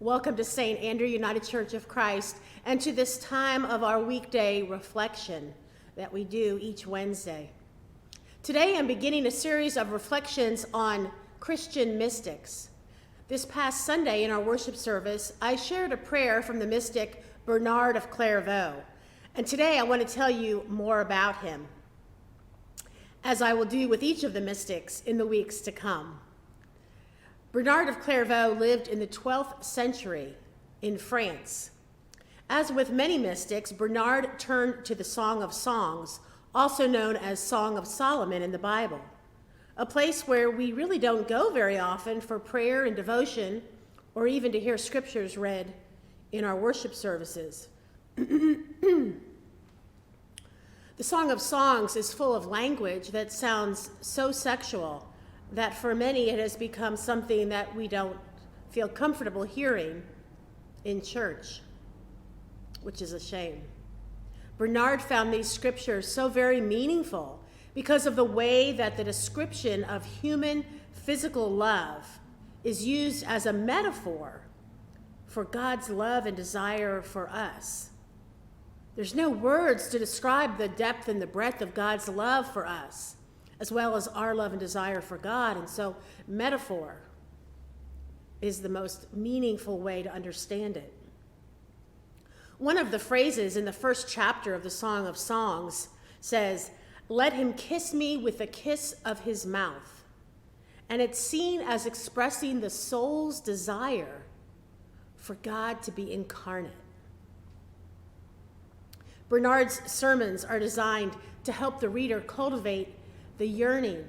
Welcome to St. Andrew United Church of Christ and to this time of our weekday reflection that we do each Wednesday. Today I'm beginning a series of reflections on Christian mystics. This past Sunday in our worship service, I shared a prayer from the mystic Bernard of Clairvaux, and today I want to tell you more about him, as I will do with each of the mystics in the weeks to come. Bernard of Clairvaux lived in the 12th century in France. As with many mystics, Bernard turned to the Song of Songs, also known as Song of Solomon in the Bible, a place where we really don't go very often for prayer and devotion, or even to hear scriptures read in our worship services. The Song of Songs is full of language that sounds so sexual that for many it has become something that we don't feel comfortable hearing in church, which is a shame. Bernard found these scriptures so very meaningful because of the way that the description of human physical love is used as a metaphor for God's love and desire for us. There's no words to describe the depth and the breadth of God's love for us, as well as our love and desire for God. And so metaphor is the most meaningful way to understand it. One of the phrases in the first chapter of the Song of Songs says, "Let him kiss me with the kiss of his mouth." And it's seen as expressing the soul's desire for God to be incarnate. Bernard's sermons are designed to help the reader cultivate the yearning,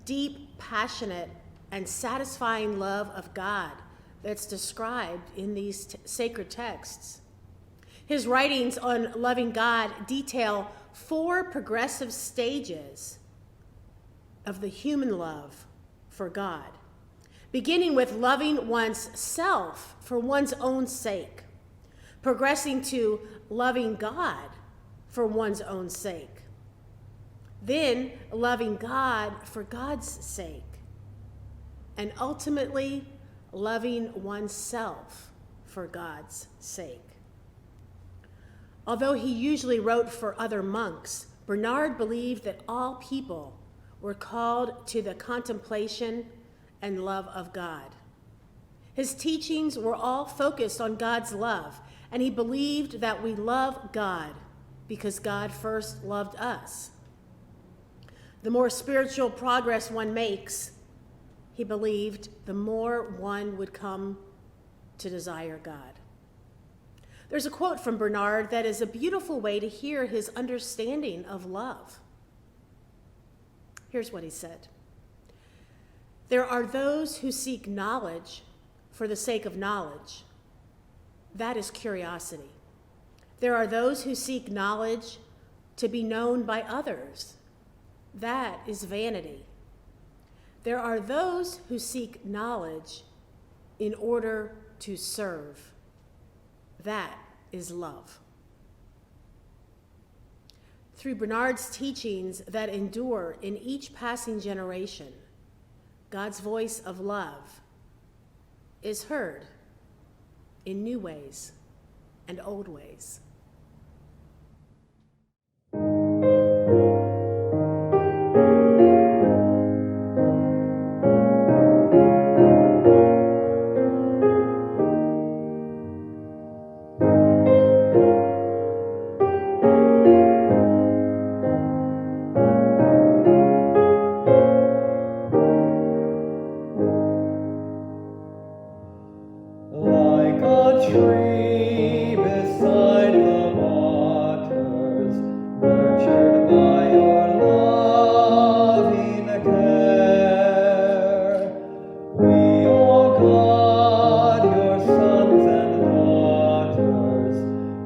deep, passionate, and satisfying love of God that's described in these sacred texts. His writings on loving God detail 4 progressive stages of the human love for God, beginning with loving one's self for one's own sake, progressing to loving God for one's own sake, then loving God for God's sake, and ultimately loving oneself for God's sake. Although he usually wrote for other monks, Bernard believed that all people were called to the contemplation and love of God. His teachings were all focused on God's love, and he believed that we love God because God first loved us. The more spiritual progress one makes, he believed, the more one would come to desire God. There's a quote from Bernard that is a beautiful way to hear his understanding of love. Here's what he said. "There are those who seek knowledge for the sake of knowledge. That is curiosity. There are those who seek knowledge to be known by others. That is vanity. There are those who seek knowledge in order to serve. That is love." Through Bernard's teachings that endure in each passing generation, God's voice of love is heard in new ways and old ways. Like a tree beside the waters, nurtured by your loving care, we, O God, your sons and daughters,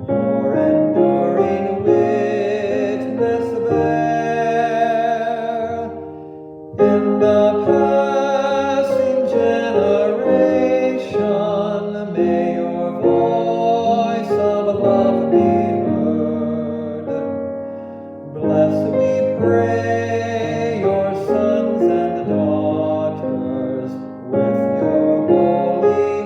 your enduring witness bear. In the passing generation, may your voice of love be heard. Bless, we pray, your sons and daughters with your holy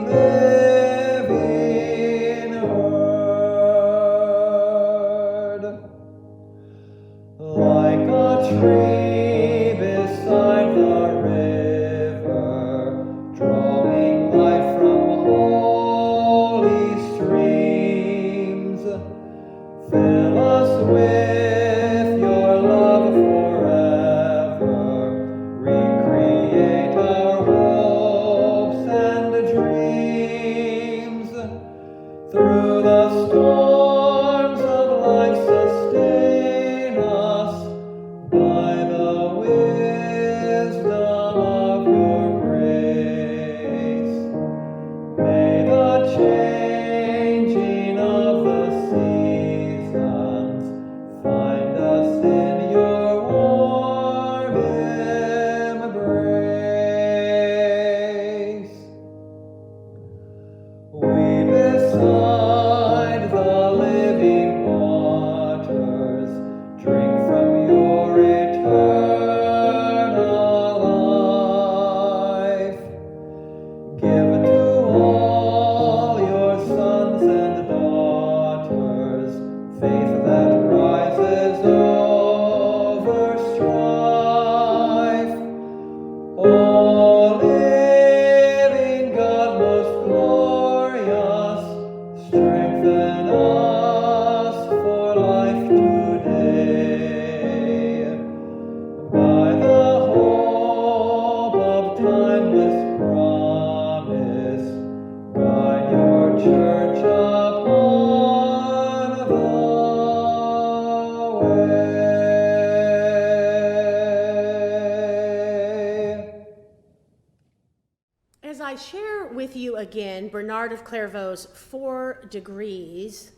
I share with you again Bernard of Clairvaux's 4 degrees,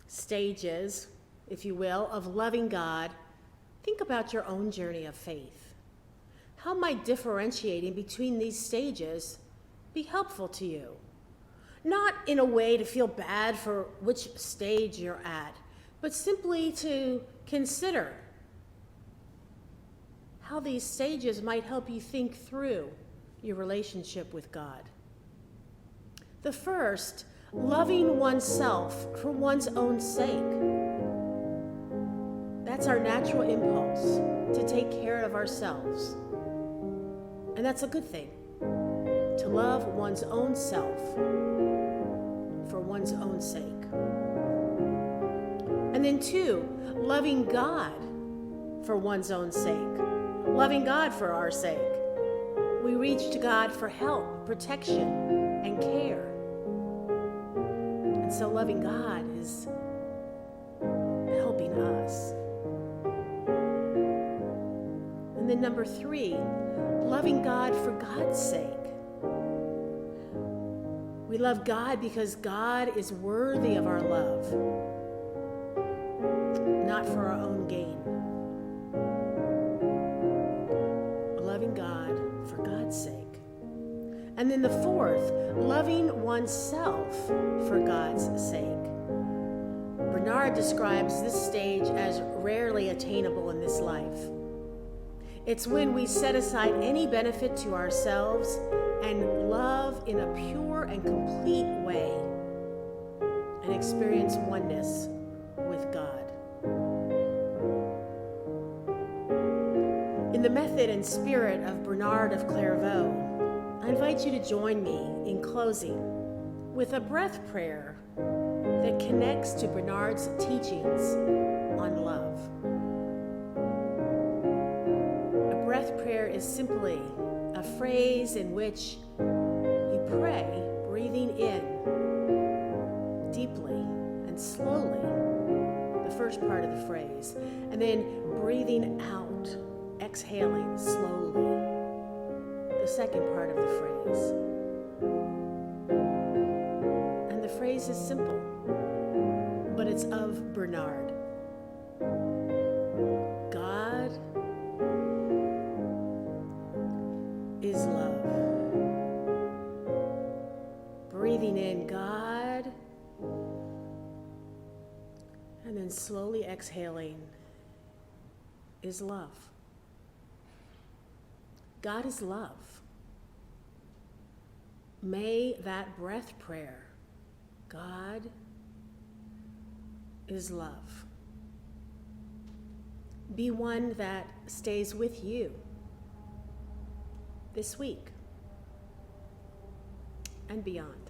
stages, if you will, of loving God, think about your own journey of faith. How might differentiating between these stages be helpful to you? Not in a way to feel bad for which stage you're at, but simply to consider how these stages might help you think through your relationship with God. The first, loving oneself for one's own sake. That's our natural impulse, to take care of ourselves. And that's a good thing, to love one's own self for one's own sake. And then 2, loving God for one's own sake, loving God for our sake. We reach to God for help, protection, and care. And so loving God is helping us. And then number 3, loving God for God's sake. We love God because God is worthy of our love, not for our own gain. Loving God for God's sake. And then the 4th, loving oneself for God's sake. Bernard describes this stage as rarely attainable in this life. It's when we set aside any benefit to ourselves and love in a pure and complete way and experience oneness with God. In the method and spirit of Bernard of Clairvaux, I invite you to join me in closing with a breath prayer that connects to Bernard's teachings on love. A breath prayer is simply a phrase in which you pray, breathing in deeply and slowly, the first part of the phrase, and then breathing out, exhaling slowly, the second part of the phrase. And the phrase is simple, but it's of Bernard. God is love. Breathing in God, and then slowly exhaling is love. God is love. May that breath prayer, God is love, be one that stays with you this week and beyond.